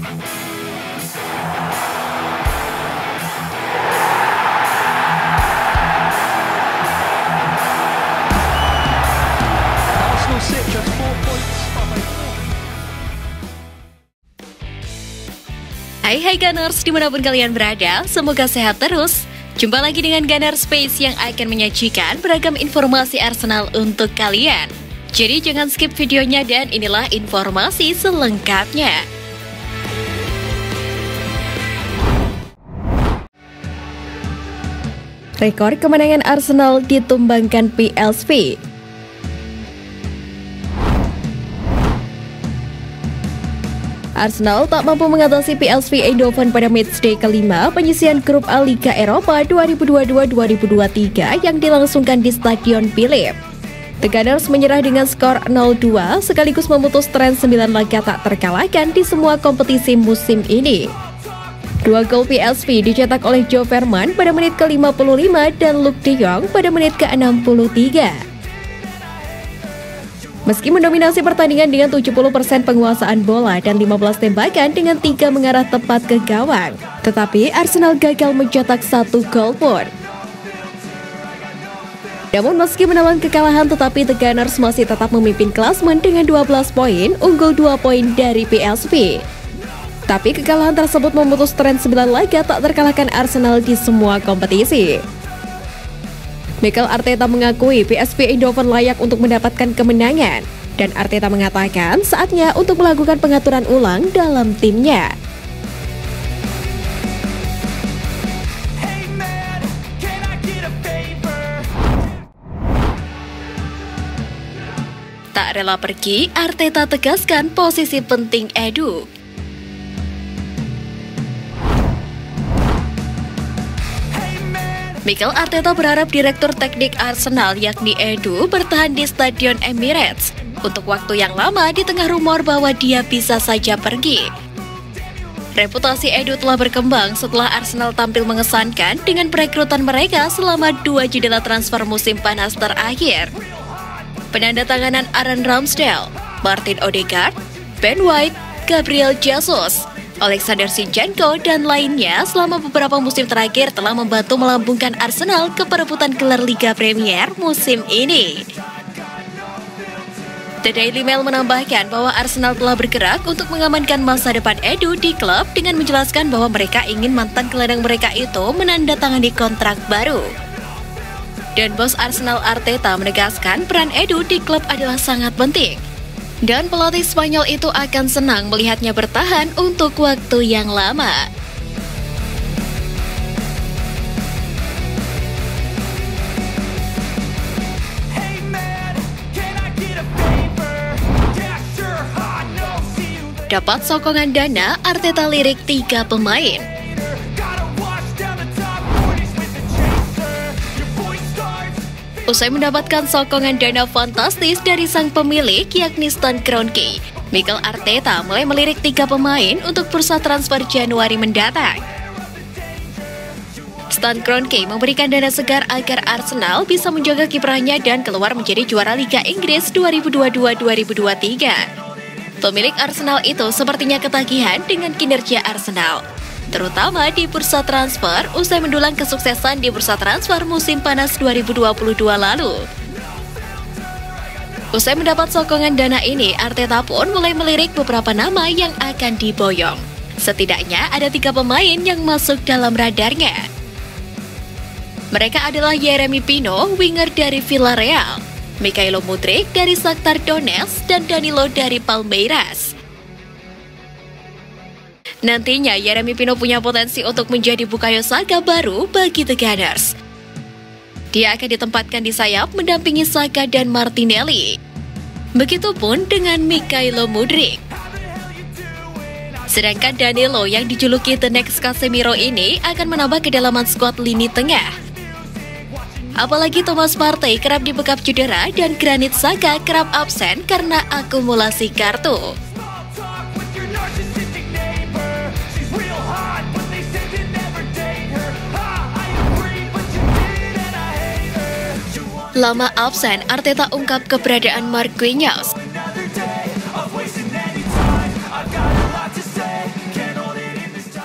Arsenal sit just 4 points from a Hai Gunners, dimanapun kalian berada, semoga sehat terus. Jumpa lagi dengan Gunner Space yang akan menyajikan beragam informasi Arsenal untuk kalian. Jadi jangan skip videonya dan inilah informasi selengkapnya. Rekor kemenangan Arsenal ditumbangkan PSV. Arsenal tak mampu mengatasi PSV Eindhoven pada matchday kelima penyisihan grup A Liga Eropa 2022-2023 yang dilangsungkan di Stadion Philips. The Gunners menyerah dengan skor 0-2 sekaligus memutus tren 9 laga tak terkalahkan di semua kompetisi musim ini. Dua gol PSV dicetak oleh Joe Veerman pada menit ke-55 dan Luuk de Jong pada menit ke-63. Meski mendominasi pertandingan dengan 70% penguasaan bola dan 15 tembakan dengan 3 mengarah tepat ke gawang, tetapi Arsenal gagal mencetak 1 gol pun. Namun meski menelan kekalahan, tetapi The Gunners masih tetap memimpin klasemen dengan 12 poin, unggul 2 poin dari PSV. Tapi kekalahan tersebut memutus tren 9 laga tak terkalahkan Arsenal di semua kompetisi. Mikel Arteta mengakui PSV Eindhoven layak untuk mendapatkan kemenangan, dan Arteta mengatakan saatnya untuk melakukan pengaturan ulang dalam timnya. Tak rela pergi, Arteta tegaskan posisi penting Edu. Mikel Arteta berharap direktur teknik Arsenal yakni Edu bertahan di Stadion Emirates untuk waktu yang lama di tengah rumor bahwa dia bisa saja pergi. Reputasi Edu telah berkembang setelah Arsenal tampil mengesankan dengan perekrutan mereka selama 2 jendela transfer musim panas terakhir. Penandatanganan Aaron Ramsdale, Martin Odegaard, Ben White, Gabriel Jesus, Alexander Zinchenko, dan lainnya selama beberapa musim terakhir telah membantu melambungkan Arsenal ke perebutan gelar Liga Premier musim ini. The Daily Mail menambahkan bahwa Arsenal telah bergerak untuk mengamankan masa depan Edu di klub dengan menjelaskan bahwa mereka ingin mantan gelandang mereka itu menandatangani kontrak baru. Dan bos Arsenal Arteta menegaskan peran Edu di klub adalah sangat penting. Dan pelatih Spanyol itu akan senang melihatnya bertahan untuk waktu yang lama. Dapat sokongan dana, Arteta lirik 3 pemain. Usai mendapatkan sokongan dana fantastis dari sang pemilik yakni Stan Kroenke, Mikel Arteta mulai melirik 3 pemain untuk bursa transfer Januari mendatang. Stan Kroenke memberikan dana segar agar Arsenal bisa menjaga kiprahnya dan keluar menjadi juara Liga Inggris 2022-2023. Pemilik Arsenal itu sepertinya ketagihan dengan kinerja Arsenal, terutama di bursa transfer usai mendulang kesuksesan di bursa transfer musim panas 2022 lalu. Usai mendapat sokongan dana ini, Arteta pun mulai melirik beberapa nama yang akan diboyong. Setidaknya ada 3 pemain yang masuk dalam radarnya. Mereka adalah Yeremy Pino, winger dari Villarreal, Mykhailo Mudryk dari Shakhtar Donetsk, dan Danilo dari Palmeiras. Nantinya, Yeremy Pino punya potensi untuk menjadi Bukayo Saka baru bagi The Gunners. Dia akan ditempatkan di sayap mendampingi Saka dan Martinelli. Begitupun dengan Mykhailo Mudryk. Sedangkan Danilo yang dijuluki The Next Casemiro ini akan menambah kedalaman skuad lini tengah. Apalagi Thomas Partey kerap dibekap cedera dan Granit Xhaka kerap absen karena akumulasi kartu. Lama absen, Arteta ungkap keberadaan Marquinhos.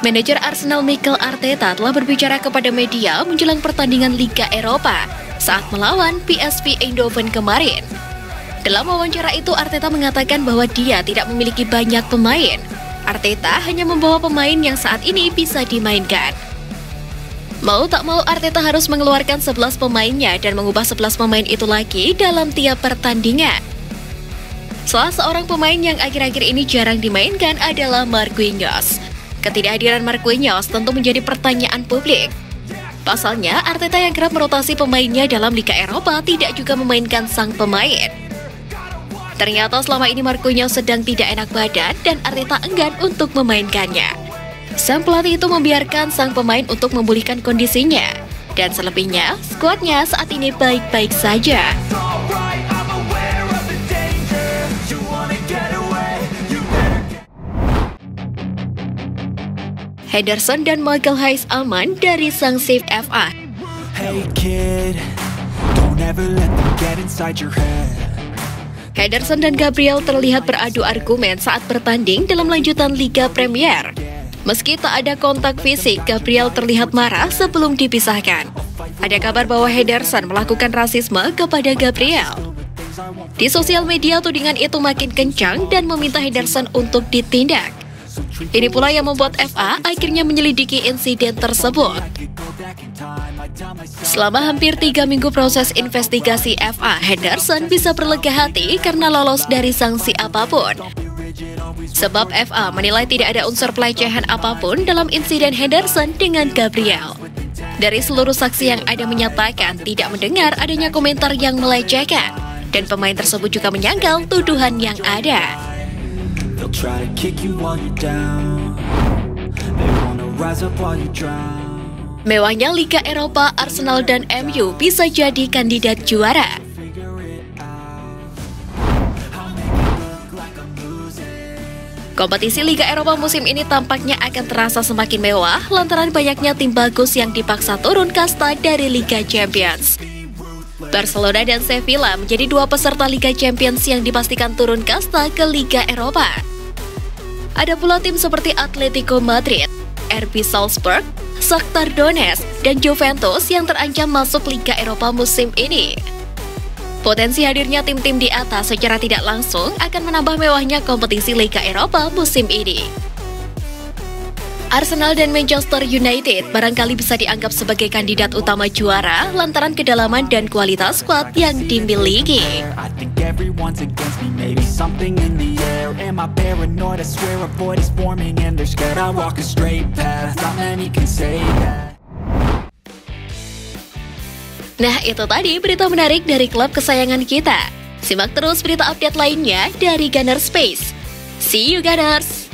Manajer Arsenal Mikel Arteta telah berbicara kepada media menjelang pertandingan Liga Eropa saat melawan PSV Eindhoven kemarin. Dalam wawancara itu, Arteta mengatakan bahwa dia tidak memiliki banyak pemain. Arteta hanya membawa pemain yang saat ini bisa dimainkan. Mau tak mau, Arteta harus mengeluarkan 11 pemainnya dan mengubah 11 pemain itu lagi dalam tiap pertandingan. Salah seorang pemain yang akhir-akhir ini jarang dimainkan adalah Marquinhos. Ketidakhadiran Marquinhos tentu menjadi pertanyaan publik. Pasalnya, Arteta yang kerap merotasi pemainnya dalam Liga Eropa tidak juga memainkan sang pemain. Ternyata selama ini Marquinhos sedang tidak enak badan dan Arteta enggan untuk memainkannya. Sang pelatih itu membiarkan sang pemain untuk memulihkan kondisinya. Dan selebihnya, skuadnya saat ini baik-baik saja. Henderson dan Michael Hayes-Alman dari sang Save FA. Hey kid, don't ever let them get inside your head. Henderson dan Gabriel terlihat beradu argumen saat bertanding dalam lanjutan Liga Premier. Meski tak ada kontak fisik, Gabriel terlihat marah sebelum dipisahkan. Ada kabar bahwa Henderson melakukan rasisme kepada Gabriel. Di sosial media, tudingan itu makin kencang dan meminta Henderson untuk ditindak. Ini pula yang membuat FA akhirnya menyelidiki insiden tersebut. Selama hampir 3 minggu proses investigasi FA, Henderson bisa berlega hati karena lolos dari sanksi apapun. Sebab FA menilai tidak ada unsur pelecehan apapun dalam insiden Henderson dengan Gabriel. Dari seluruh saksi yang ada menyatakan tidak mendengar adanya komentar yang melecehkan, dan pemain tersebut juga menyangkal tuduhan yang ada. They'll try to kick you while you're down. They wanna rise up while you drown. Mewahnya Liga Eropa, Arsenal dan MU bisa jadi kandidat juara. Kompetisi Liga Eropa musim ini tampaknya akan terasa semakin mewah lantaran banyaknya tim bagus yang dipaksa turun kasta dari Liga Champions. Barcelona dan Sevilla menjadi 2 peserta Liga Champions yang dipastikan turun kasta ke Liga Eropa. Ada pula tim seperti Atletico Madrid, RB Salzburg, Shakhtar Donetsk, dan Juventus yang terancam masuk Liga Eropa musim ini. Potensi hadirnya tim-tim di atas secara tidak langsung akan menambah mewahnya kompetisi Liga Eropa musim ini. Arsenal dan Manchester United barangkali bisa dianggap sebagai kandidat utama juara lantaran kedalaman dan kualitas skuad yang dimiliki. I think everyone's against me, maybe something in the air. Am I paranoid? I swear a void is forming and they're scared. I walk a straight path, not many can say that. Nah, itu tadi berita menarik dari klub kesayangan kita. Simak terus berita update lainnya dari Gunners Space. See you Gunners!